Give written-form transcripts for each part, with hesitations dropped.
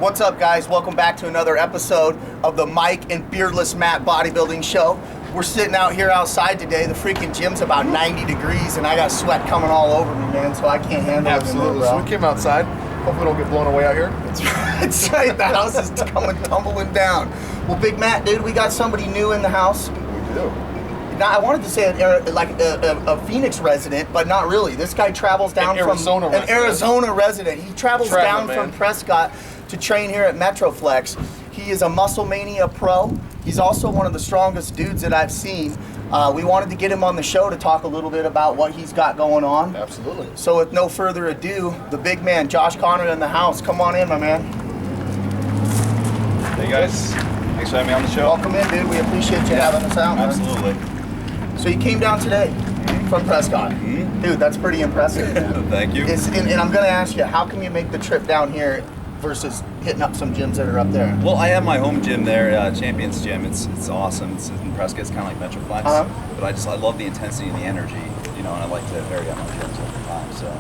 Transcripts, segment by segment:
What's up, guys? Welcome back to another episode of the Mike and Beardless Matt Bodybuilding Show. We're sitting out here outside today. The freaking gym's about 90 degrees, and I got sweat coming all over me, man, so I can't handle it. Absolutely. So we came outside. Hopefully we don't get blown away out here. That's right. The house is coming tumbling down. Well, Big Matt, dude, we got somebody new in the house. We do. Now, I wanted to say a Phoenix resident, but not really. This guy travels down from an Arizona resident. He travels down from Prescott to train here at Metroflex. He is a Musclemania pro. He's also one of the strongest dudes that I've seen. We wanted to get him on the show to talk a little bit about what he's got going on. Absolutely. So with no further ado, the big man, Josh Connor, in the house. Come on in, my man. Hey guys, thanks for having me on the show. Welcome in, dude. We appreciate you having us out, man. Absolutely. So you came down today from Prescott. Dude, that's pretty impressive, man. Thank you. And I'm going to ask you, how come you make the trip down here versus hitting up some gyms that are up there? Well, I have my home gym there, Champions Gym. It's awesome. It's in Prescott. It's kind of like Metroflex. But I love the intensity and the energy, you know, and I like to vary out my gyms all the time. So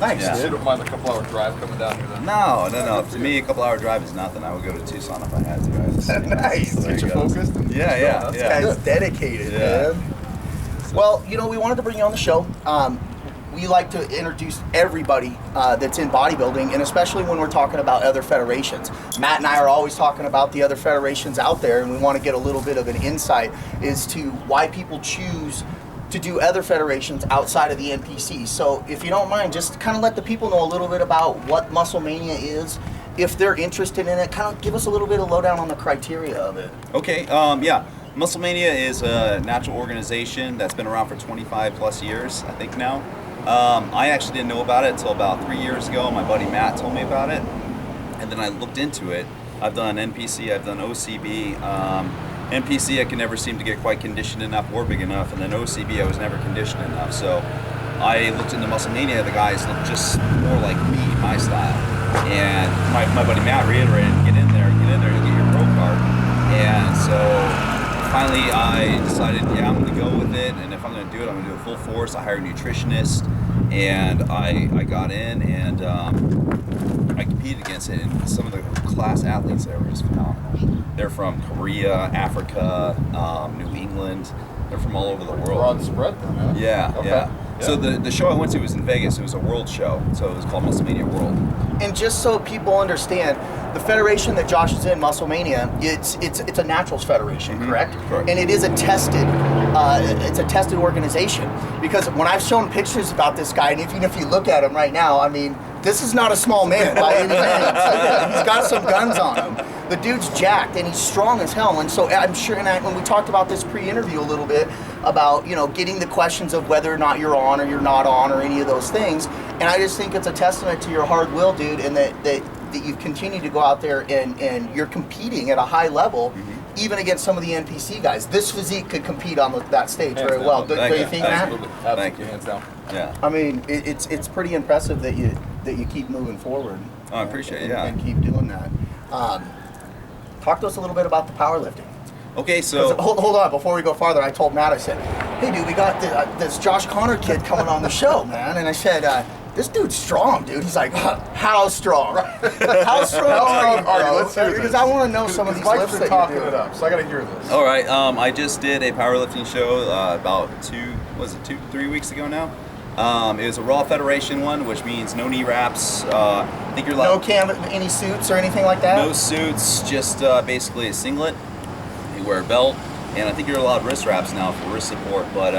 nice. Yeah. You don't mind a couple-hour drive coming down here then? No. To me, a couple-hour drive is nothing. I would go to Tucson if I had to, guys. Nice. So Get you focused. Yeah. This guy's dedicated, man. Well, you know, we wanted to bring you on the show. We like to introduce everybody that's in bodybuilding, and especially when we're talking about other federations. Matt and I are always talking about the other federations out there, and we want to get a little bit of an insight as to why people choose to do other federations outside of the NPC. So if you don't mind, just kind of let the people know a little bit about what Musclemania is. If they're interested in it, kind of give us a little bit of lowdown on the criteria of it. Okay, yeah. Musclemania is a natural organization that's been around for 25 plus years, I think now. I actually didn't know about it until about 3 years ago. My buddy Matt told me about it, and then I looked into it. I've done NPC, I've done OCB. NPC I could never seem to get quite conditioned enough or big enough, and then OCB I was never conditioned enough. So I looked into Musclemania. The guys looked just more like me, my style. And my buddy Matt reiterated, get in there, you'll get your pro card. And so finally, I decided, I'm going to go with it, and if I'm going to do it, I'm going to do it full force. I hired a nutritionist, and I got in, and I competed against it, and some of the class athletes there were just phenomenal. They're from Korea, Africa, New England. They're from all over the world. Broad spread then, huh? Yeah, Okay. yeah. So the show I went to was in Vegas. It was a world show, so it was called Musclemania World. And just so people understand, the federation that Josh is in, Musclemania, it's a naturals federation, correct? Correct. And it is a tested organization. Because when I've shown pictures about this guy, and even if you look at him right now, I mean, this is not a small man by any means. He's got some guns on him. The dude's jacked and he's strong as hell. And so I'm sure, when we talked about this pre-interview a little bit about, you know, getting the questions of whether or not you're on or you're not on or any of those things. And I just think it's a testament to your hard will, dude, and that you continue to go out there and you're competing at a high level, even against some of the NPC guys. This physique could compete on that stage very well. Do you think, Matt? Absolutely, hands down. Yeah. I mean, it's pretty impressive that you keep moving forward. Oh, I appreciate it, yeah. And keep doing that. Talk to us a little bit about the powerlifting. Okay, so Hold on, before we go farther, I told Matt, I said, hey dude, we got this Josh Connor kid coming on the show, man. And I said, this dude's strong, dude. He's like, how strong? How strong are you? Let's hear this. Because I want to know some of these Mike's lifts been that talking you're it doing. up, so I got to hear this. all right, I just did a powerlifting show about 3 weeks ago now. It was a Raw Federation one, which means no knee wraps. I think you're allowed Any suits or anything like that? no suits, just basically a singlet. You wear a belt, and I think you're allowed wrist wraps now for wrist support. But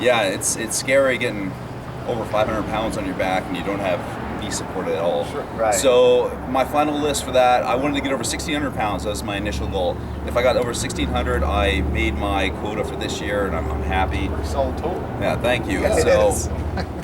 yeah, it's scary getting over 500 pounds on your back and you don't have knee support at all. Sure. Right. So my final list for that, I wanted to get over 1,600 pounds. That was my initial goal. If I got over 1,600, I made my quota for this year, and I'm happy. Solid total. Yeah, thank you. Yes, it is.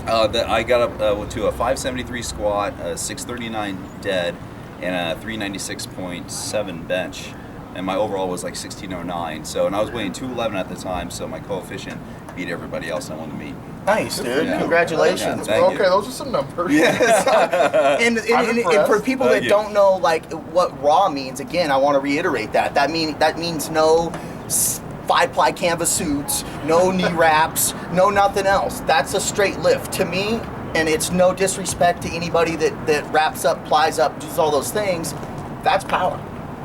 I got up to a 573 squat, a 639 dead, and a 396.7 bench. And my overall was like 1609. So, and I was weighing 211 at the time, so my coefficient beat everybody else I wanted to meet. Nice, dude. Yeah. Congratulations. Yeah, thank Okay, you. those are some numbers. Yes. and for people that Thank you. don't know like what raw means, again, I want to reiterate that. That means no 5-ply canvas suits, no knee wraps, no nothing else. That's a straight lift to me, and it's no disrespect to anybody that wraps up, plies up, does all those things. that's power.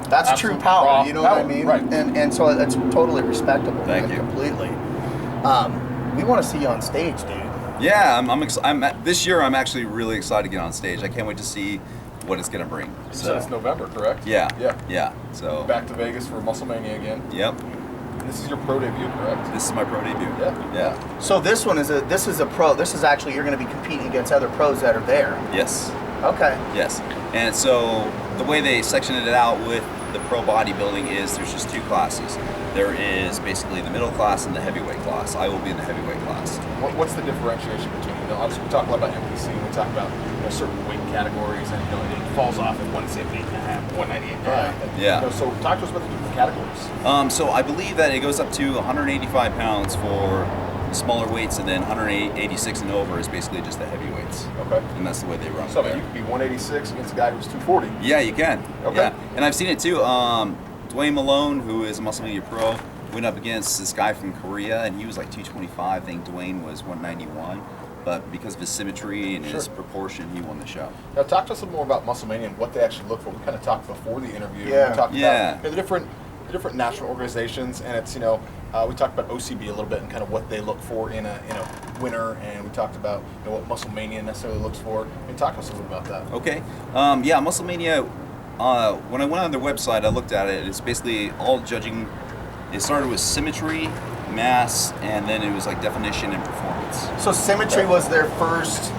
That's Absolute true power. raw You know what I power, mean? right. And so it's totally respectable. Thank man, you. Completely. We want to see you on stage, dude. Yeah, this year I'm actually really excited to get on stage. I can't wait to see what it's gonna bring. You said it's November, correct? Yeah. Yeah. Yeah. So Back to Vegas for Musclemania again. Yep. And this is your pro debut, correct? This is my pro debut. Yeah. Yeah. So this is a pro. This is actually, you're going to be competing against other pros that are there. Yes. Okay. Yes. And so the way they sectioned it out with the pro bodybuilding is there's just two classes. There is basically the middle class and the heavyweight class. I will be in the heavyweight class. What's the differentiation between? Obviously, we talk a lot about NPC. We talk about certain weight categories, and it falls off at 178.5, 198.5. Yeah. So talk to us about the different categories. So I believe that it goes up to 185 pounds for smaller weights, and then 186 and over is basically just the heavyweights. Okay. And that's the way they run. So it there. you could be 186 against a guy who's 240. Yeah, you can. Okay. Yeah. And I've seen it too. Dwayne Malone, who is a Musclemania pro, went up against this guy from Korea, and he was like 225. I think Dwayne was 191. But because of his symmetry and his proportion, he won the show. Now, talk to us a little more about Musclemania and what they actually look for. We kind of talked before the interview. Yeah. We talked Yeah. about the different national organizations, and it's we talked about OCB a little bit and kind of what they look for in a winner, and we talked about what Musclemania necessarily looks for. And talk to us a little about that. Okay. Yeah, Musclemania. When I went on their website, I looked at it. It's basically all judging. It started with symmetry, mass, and then it was like definition and performance. So symmetry was their first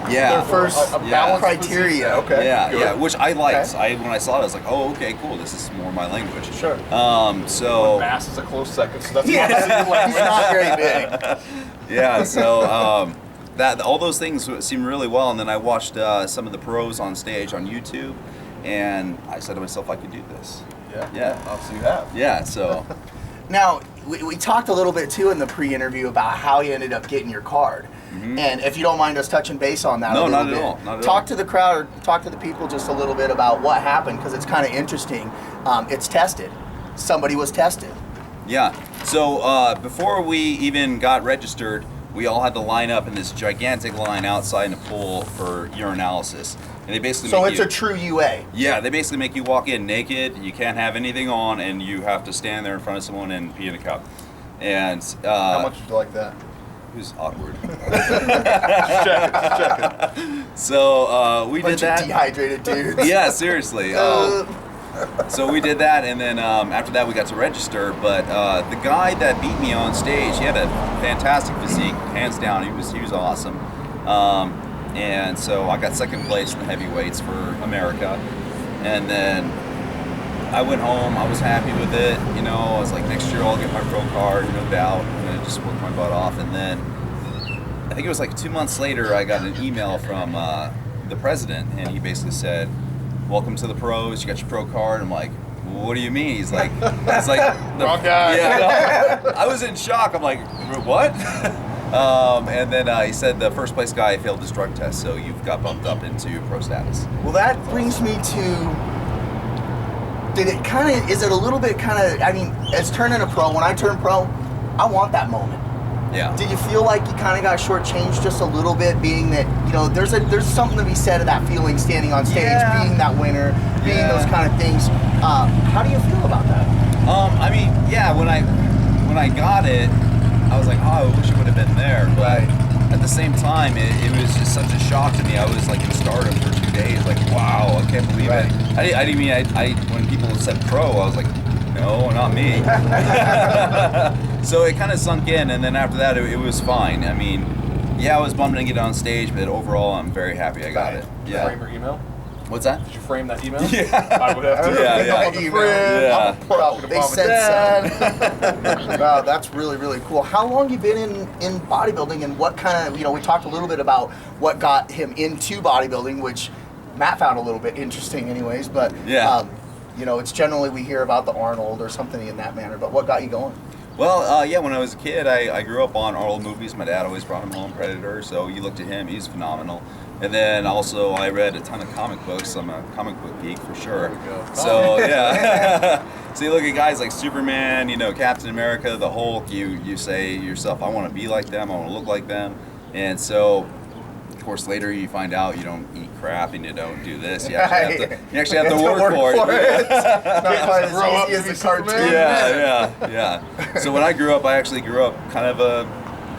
Yeah. their first A balanced criteria. physique. Okay. Yeah, good. yeah, which I liked. Okay. When I saw it, I was like, oh, okay, cool. This is more my language. Sure. So Mass is a close second, so that's Yeah. not He's not very big. yeah, so that all those things seemed really well, and then I watched some of the pros on stage on YouTube, and I said to myself, I could do this. Yeah. Obviously, you have. Yeah, so Now, we talked a little bit too in the pre-interview about how you ended up getting your card. And if you don't mind us touching base on that No, a little not at bit. all, not at talk all. to the crowd or talk to the people just a little bit about what happened, because it's kind of interesting. It's tested. Somebody was tested. yeah. So before we even got registered, we all had to line up in this gigantic line outside in a pool for urinalysis. And they basically So make it's you, a true UA. Yeah, they basically make you walk in naked. You can't have anything on, and you have to stand there in front of someone and pee in a cup. And How much would you like that? it was awkward. Check it. So we did Bunch of that. dehydrated dudes. Yeah, seriously. So we did that, and then after that we got to register. But the guy that beat me on stage, he had a fantastic physique, hands down. He was awesome. And so I got second place in the heavyweights for America. And then I went home. I was happy with it. I was like, next year I'll get my pro card, no doubt. I'm gonna just work my butt off. And then I think it was like 2 months later, I got an email from the president, and he basically said, welcome to the pros, you got your pro card. I'm like, what do you mean? He's like, it's like Wrong guy. Yeah, no, I was in shock. I'm like, what? And then he said the first place guy failed his drug test, so you've got bumped up into pro status. Well, that brings me to. Is it a little bit I mean, as turning a pro, when I turn pro, I want that moment. Yeah. Did you feel like you kind of got shortchanged just a little bit, being that, there's something to be said of that feeling standing on stage, Yeah. being that winner, being Yeah. those kind of things. How do you feel about that? I mean, yeah, when I got it, I was like, oh, I wish it would have been there. But at the same time, it was just such a shock to me. I was like in stardom for 2 days, like, wow, I can't believe it. I didn't mean, when people said pro, I was like, no, not me. So it kind of sunk in, and then after that, it was fine. I mean, yeah, I was bummed to get on stage, but overall, I'm very happy I got it. Did you frame Yeah. your email? What's that? Did you frame that email? Yeah. I would have to. Yeah, yeah. I'm a friend. Yeah. I'm a pro. They said so. Wow, that's really, really cool. How long you been in bodybuilding, and what kind of, we talked a little bit about what got him into bodybuilding, which Matt found a little bit interesting anyways, but Yeah. it's generally we hear about the Arnold or something in that manner, but what got you going? Well, yeah, when I was a kid, I grew up on Arnold movies. My dad always brought him home, Predator, so you looked at him, he's phenomenal. And then also I read a ton of comic books. I'm a comic book geek for sure. There we go. So, yeah. So you look at guys like Superman, Captain America, the Hulk, you say to yourself, I want to be like them, I want to look like them. And so course, later you find out you don't eat crap and you don't do this. You actually have to work for it. It's not quite as easy as the cartoon. Yeah. So when I grew up, I actually grew up kind of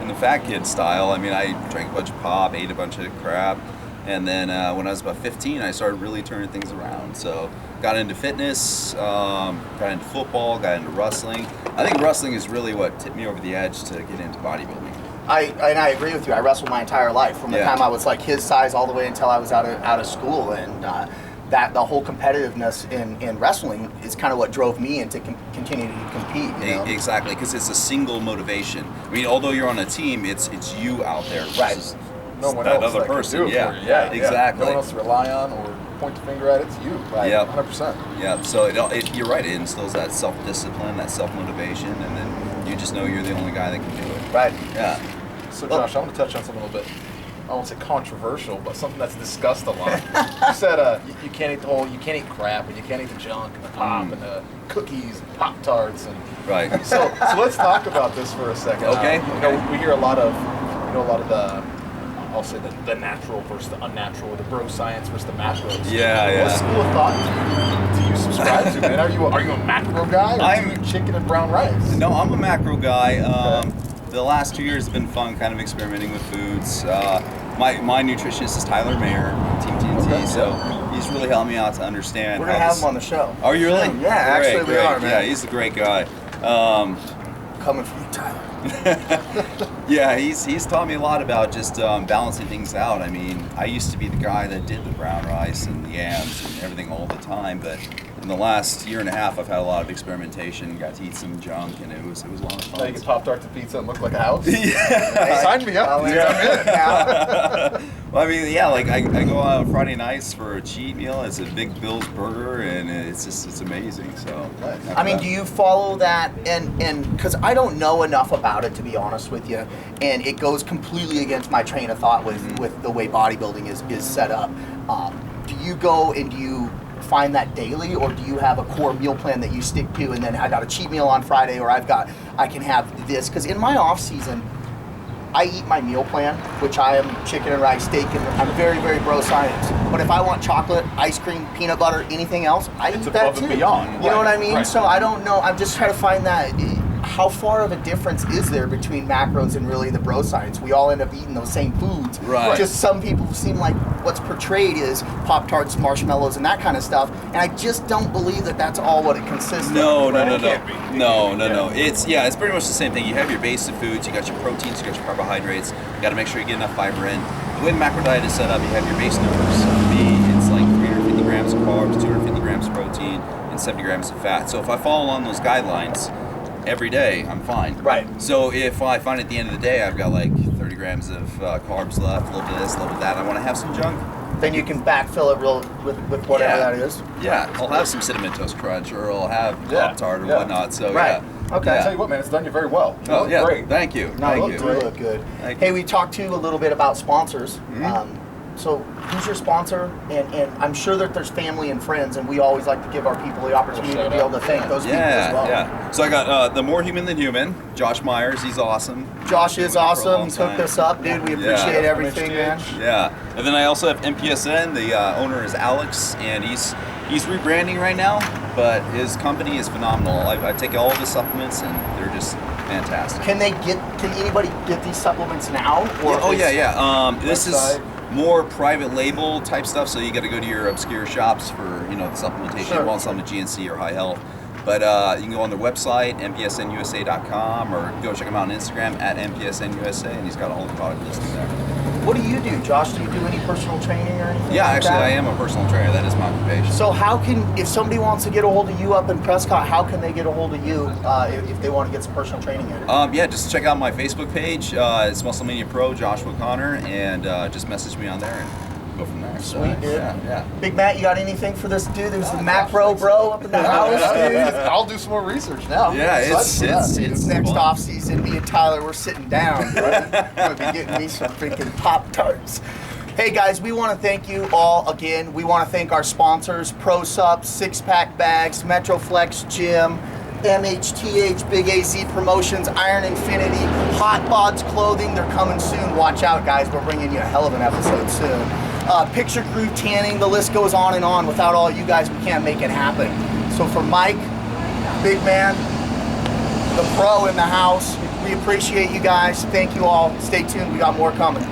in the fat kid style. I mean, I drank a bunch of pop, ate a bunch of crap. And then when I was about 15, I started really turning things around. So got into fitness, got into football, got into wrestling. I think wrestling is really what tipped me over the edge to get into bodybuilding. I agree with you. I wrestled my entire life from the time I was like his size all the way until I was out of school, and that the whole competitiveness in wrestling is kind of what drove me into continue to compete. You know? Exactly, because it's a single motivation. I mean, although you're on a team, it's you out there. Right. No one that else other that person. Can do it for you. Yeah, exactly. No one else to rely on or point the finger at. It's you. Right. 100%. Yeah. So you're right. It instills that self-discipline, that self-motivation, and then you just know you're the only guy that can do it. Right. Yeah. So Josh, I want to touch on something a little bit, I won't say controversial, but something that's discussed a lot. You said you can't eat you can't eat crap, and you can't eat the junk and the pop and the cookies and Pop-Tarts and right. So let's talk about this for a second. Okay. You know, we hear a lot of the, I'll say the natural versus the unnatural, or the bro science versus the macros. Yeah. What school of thought do you subscribe to, man? Are you a macro guy, or do you eat chicken and brown rice? No, I'm a macro guy. The last 2 years have been fun, kind of experimenting with foods. My nutritionist is Tyler Mayer, Team TNT, so he's really helped me out to understand. We're gonna have him on the show. Oh, you really? Yeah, actually we are, man. Yeah, he's a great guy. Coming from you, Tyler. Yeah, he's taught me a lot about just balancing things out. I mean, I used to be the guy that did the brown rice and the yams and everything all the time, but in the last year and a half, I've had a lot of experimentation, got to eat some junk, and it was a lot of fun. Now you can Pop-Tart to pizza and look like a house? Yeah. Sign me up. I'm in it now. Well, I mean, yeah, like I go out on Friday nights for a cheat meal. It's a Big Bill's burger, and it's amazing. So, I mean, do you follow that? And because I don't know enough about it, to be honest with you, and it goes completely against my train of thought with the way bodybuilding is set up. Do you go and do you find that daily, or do you have a core meal plan that you stick to, and then I got a cheat meal on Friday, or I can have this? Because in my off season, I eat my meal plan, which I am chicken and rice, steak, and I'm very, very bro science. But if I want chocolate, ice cream, peanut butter, anything else, I eat that above too. and beyond. You know what I mean? Right. So I don't know. I'm just trying to find that. How far of a difference is there between macros and really the bro science? We all end up eating those same foods. Right. Just some people seem like what's portrayed is Pop-Tarts, marshmallows, and that kind of stuff. And I just don't believe that that's all what it consists of. No. No. It's pretty much the same thing. You have your base of foods, you got your proteins, you got your carbohydrates. You got to make sure you get enough fiber in. The way the macro diet is set up, you have your base numbers. For me, it's like 350 grams of carbs, 250 grams of protein, and 70 grams of fat. So if I follow along those guidelines every day, I'm fine. Right. So if I find at the end of the day I've got like 30 grams of carbs left, a little bit of this, a little bit of that, I want to have some junk, then you can backfill it with whatever that is. Yeah, I'll have some Cinnamon Toast Crunch, or I'll have Pop-Tart or whatnot. So right. Okay. I tell you what, man, it's done you very well. You Oh look yeah, great. thank you. No, Thank you you. do look good. Thank Hey, you. we talked to you a little bit about sponsors. So who's your sponsor? And I'm sure that there's family and friends, and we always like to give our people the opportunity to be able to thank those people as well. Yeah. So I got the More Human Than Human, Josh Myers. He's awesome. Josh is Doing it for a awesome. long He's hooked time. us up, dude. We appreciate everything, man. Yeah. And then I also have MPSN. The owner is Alex, and he's rebranding right now, but his company is phenomenal. I take all of his supplements, and they're just fantastic. Can anybody get these supplements now? Or This is more private label type stuff, so you got to go to your obscure shops for the supplementation. Sure. You want something to GNC or High Health, but you can go on their website mpsnusa.com, or go check him out on Instagram at mpsnusa, and he's got a whole product listing there. What do you do, Josh? Do you do any personal training or anything? Yeah, like actually, that? I am a personal trainer. That is my occupation. So if somebody wants to get a hold of you up in Prescott, how can they get a hold of you if they want to get some personal training in? Just check out my Facebook page. It's Musclemania Pro, Joshua Connor, and just message me on there and go from there. Sweet, dude. Yeah. Big Matt, you got anything for this dude? There's the macro bro up in the house, dude. I'll do some more research now. Yeah, it's Next fun. off season, me and Tyler, we're sitting down, bro. I'm gonna be getting me some freaking Pop-Tarts. Hey guys, we want to thank you all again. We want to thank our sponsors, ProSup, Six Pack Bags, Metroflex Gym, MHTH, Big AZ Promotions, Iron Infinity, Hot Bods Clothing. They're coming soon. Watch out, guys. We're bringing you a hell of an episode soon. Picture Crew Tanning. The list goes on and on. Without all you guys, we can't make it happen. So for Mike, big man, the pro in the house, we appreciate you guys. Thank you all. Stay tuned. We got more coming.